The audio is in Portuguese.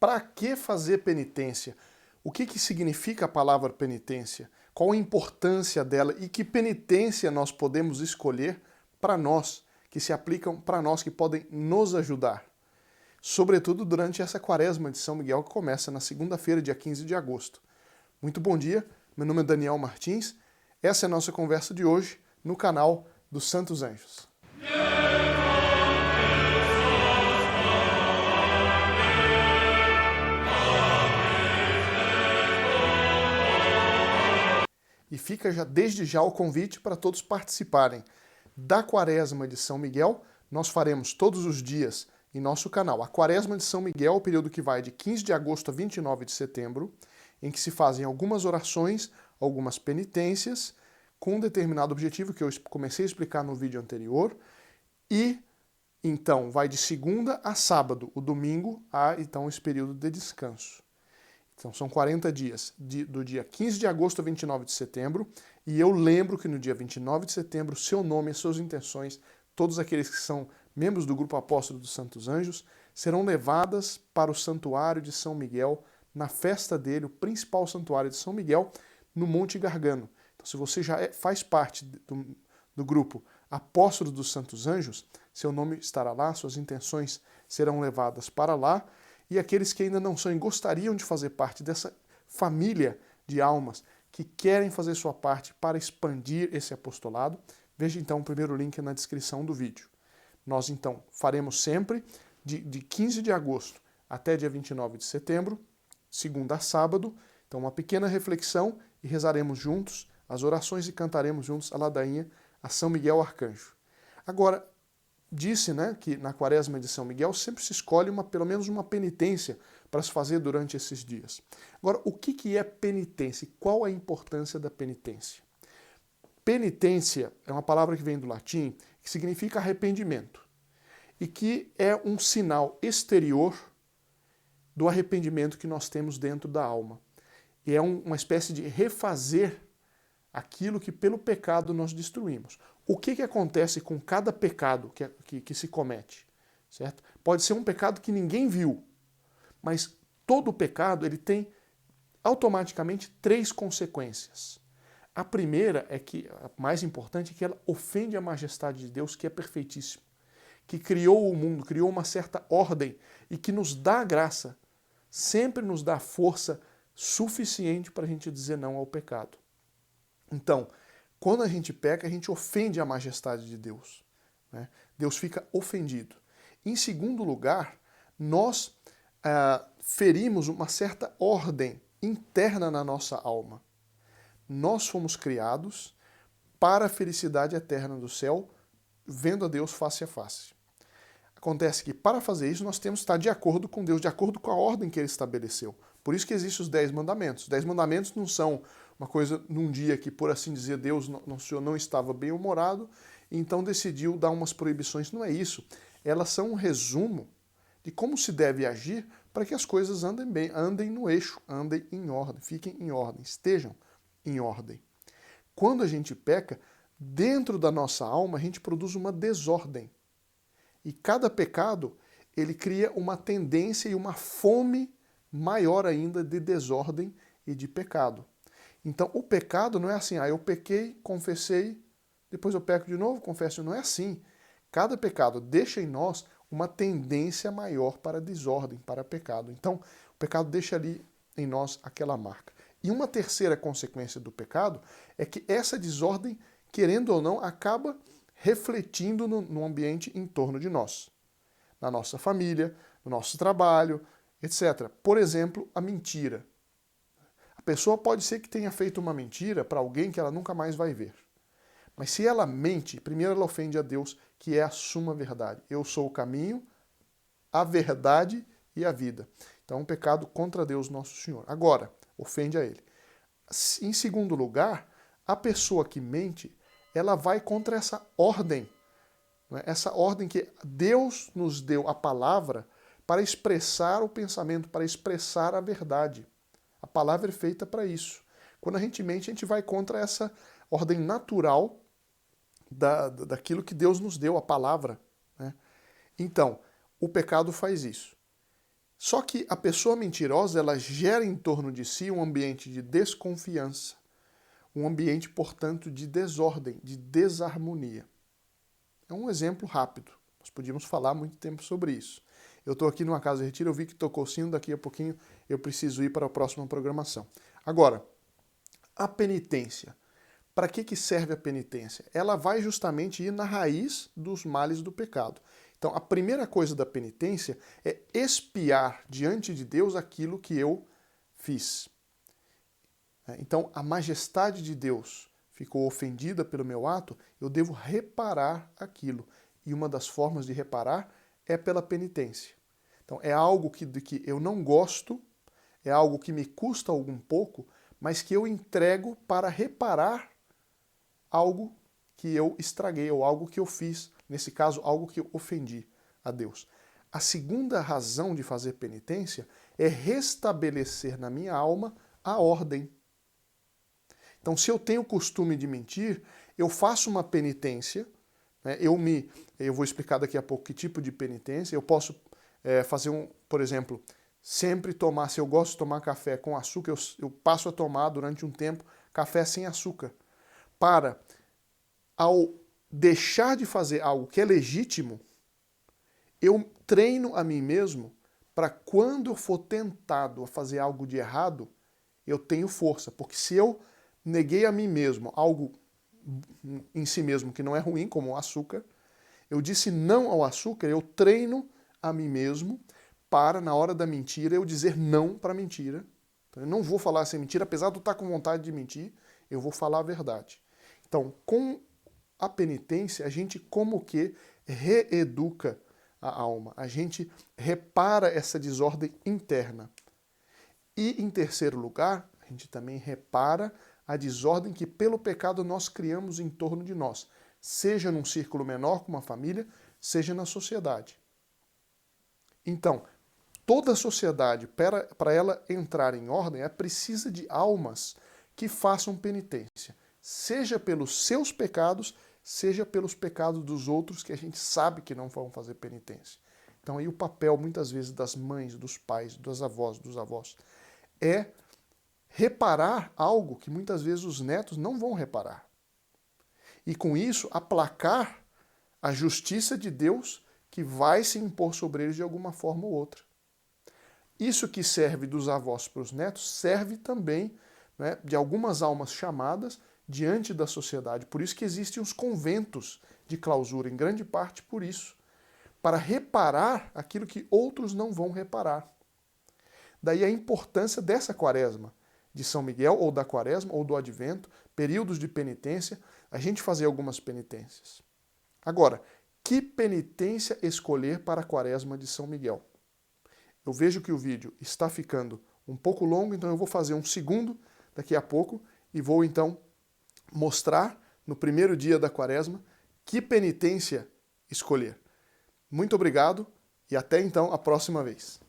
Para que fazer penitência? O que significa a palavra penitência? Qual a importância dela e que penitência nós podemos escolher para nós, que se aplicam para nós, que podem nos ajudar? Sobretudo durante essa quaresma de São Miguel que começa na segunda-feira, dia 15 de agosto. Muito bom dia, meu nome é Daniel Martins, essa é a nossa conversa de hoje no canal dos Santos Anjos. E fica desde já o convite para todos participarem da Quaresma de São Miguel. Nós faremos todos os dias em nosso canal a Quaresma de São Miguel, o período que vai de 15 de agosto a 29 de setembro, em que se fazem algumas orações, algumas penitências, com um determinado objetivo que eu comecei a explicar no vídeo anterior. E então vai de segunda a sábado, o domingo há então esse período de descanso. Então são 40 dias, do dia 15 de agosto a 29 de setembro, e eu lembro que no dia 29 de setembro, seu nome e suas intenções, todos aqueles que são membros do Grupo Apóstolo dos Santos Anjos, serão levadas para o Santuário de São Miguel, na festa dele, o principal santuário de São Miguel, no Monte Gargano. Então se você já faz parte do Grupo Apóstolo dos Santos Anjos, seu nome estará lá, suas intenções serão levadas para lá, e aqueles que ainda não são e gostariam de fazer parte dessa família de almas que querem fazer sua parte para expandir esse apostolado, veja então o primeiro link na descrição do vídeo. Nós então faremos sempre de 15 de agosto até dia 29 de setembro, segunda a sábado, então uma pequena reflexão e rezaremos juntos as orações e cantaremos juntos a ladainha a São Miguel Arcanjo. Agora, disse, que na Quaresma de São Miguel sempre se escolhe pelo menos uma penitência para se fazer durante esses dias. Agora, o que é penitência? Qual a importância da penitência? Penitência é uma palavra que vem do latim, que significa arrependimento, e que é um sinal exterior do arrependimento que nós temos dentro da alma. E é uma espécie de refazer aquilo que pelo pecado nós destruímos. O que acontece com cada pecado que se comete? Certo? Pode ser um pecado que ninguém viu, mas todo pecado ele tem automaticamente 3 consequências. A primeira é que, a mais importante, é que ela ofende a majestade de Deus, que é perfeitíssimo, que criou o mundo, criou uma certa ordem e que nos dá graça, sempre nos dá força suficiente para a gente dizer não ao pecado. Então, quando a gente peca, a gente ofende a majestade de Deus. Deus fica ofendido. Em segundo lugar, nós ferimos uma certa ordem interna na nossa alma. Nós fomos criados para a felicidade eterna do céu, vendo a Deus face a face. Acontece que para fazer isso nós temos que estar de acordo com Deus, de acordo com a ordem que Ele estabeleceu. Por isso que existem os 10 mandamentos. Os 10 mandamentos não são uma coisa num dia que, por assim dizer, Deus, nosso Senhor, não estava bem-humorado, e então decidiu dar umas proibições. Não é isso. Elas são um resumo de como se deve agir para que as coisas andem bem, andem no eixo, andem em ordem, fiquem em ordem, estejam em ordem. Quando a gente peca, dentro da nossa alma, a gente produz uma desordem. E cada pecado, ele cria uma tendência e uma fome maior ainda de desordem e de pecado. Então, o pecado não é assim, eu pequei, confessei, depois eu peco de novo, confesso. Não é assim. Cada pecado deixa em nós uma tendência maior para desordem, para pecado. Então, o pecado deixa ali em nós aquela marca. E uma terceira consequência do pecado é que essa desordem, querendo ou não, acaba refletindo no ambiente em torno de nós. Na nossa família, no nosso trabalho, etc. Por exemplo, a mentira. A pessoa pode ser que tenha feito uma mentira para alguém que ela nunca mais vai ver. Mas se ela mente, primeiro ela ofende a Deus, que é a suma verdade. Eu sou o caminho, a verdade e a vida. Então é um pecado contra Deus nosso Senhor. Agora, ofende a Ele. Em segundo lugar, a pessoa que mente, ela vai contra essa ordem. Essa ordem que Deus nos deu a palavra para expressar o pensamento, para expressar a verdade. A palavra é feita para isso. Quando a gente mente, a gente vai contra essa ordem natural daquilo que Deus nos deu, a palavra. Então, o pecado faz isso. Só que a pessoa mentirosa, ela gera em torno de si um ambiente de desconfiança, um ambiente, portanto, de desordem, de desarmonia. É um exemplo rápido. Nós podíamos falar muito tempo sobre isso. Eu estou aqui numa casa de retiro, eu vi que tocou o sino, daqui a pouquinho eu preciso ir para a próxima programação. Agora, a penitência. Para que serve a penitência? Ela vai justamente ir na raiz dos males do pecado. Então, a primeira coisa da penitência é expiar diante de Deus aquilo que eu fiz. Então, a majestade de Deus ficou ofendida pelo meu ato, eu devo reparar aquilo. E uma das formas de reparar é pela penitência. Então, é algo que eu não gosto, é algo que me custa algum pouco, mas que eu entrego para reparar algo que eu estraguei, ou algo que eu fiz, nesse caso, algo que eu ofendi a Deus. A segunda razão de fazer penitência é restabelecer na minha alma a ordem. Então, se eu tenho o costume de mentir, eu faço uma penitência, né? Eu vou explicar daqui a pouco que tipo de penitência. Eu posso fazer por exemplo, sempre tomar, se eu gosto de tomar café com açúcar, eu passo a tomar durante um tempo café sem açúcar. Ao deixar de fazer algo que é legítimo, eu treino a mim mesmo para quando eu for tentado a fazer algo de errado, eu tenho força. Porque se eu neguei a mim mesmo algo em si mesmo que não é ruim, como o açúcar, eu disse não ao açúcar, eu treino a mim mesmo para, na hora da mentira, eu dizer não para a mentira. Então, eu não vou falar essa mentira, apesar de eu estar com vontade de mentir, eu vou falar a verdade. Então, com a penitência, a gente como que reeduca a alma, a gente repara essa desordem interna. E, em terceiro lugar, a gente também repara a desordem que pelo pecado nós criamos em torno de nós, seja num círculo menor como a família, seja na sociedade. Então, toda a sociedade, para ela entrar em ordem, ela precisa de almas que façam penitência, seja pelos seus pecados, seja pelos pecados dos outros que a gente sabe que não vão fazer penitência. Então aí o papel, muitas vezes, das mães, dos pais, dos avós, é reparar algo que muitas vezes os netos não vão reparar. E com isso, aplacar a justiça de Deus que vai se impor sobre eles de alguma forma ou outra. Isso que serve dos avós para os netos serve também, né, de algumas almas chamadas diante da sociedade. Por isso que existem os conventos de clausura, em grande parte por isso, para reparar aquilo que outros não vão reparar. Daí a importância dessa quaresma de São Miguel, ou da quaresma, ou do advento, períodos de penitência, a gente fazer algumas penitências. Agora, que penitência escolher para a quaresma de São Miguel? Eu vejo que o vídeo está ficando um pouco longo, então eu vou fazer um segundo daqui a pouco e vou então mostrar no primeiro dia da quaresma que penitência escolher. Muito obrigado e até então a próxima vez.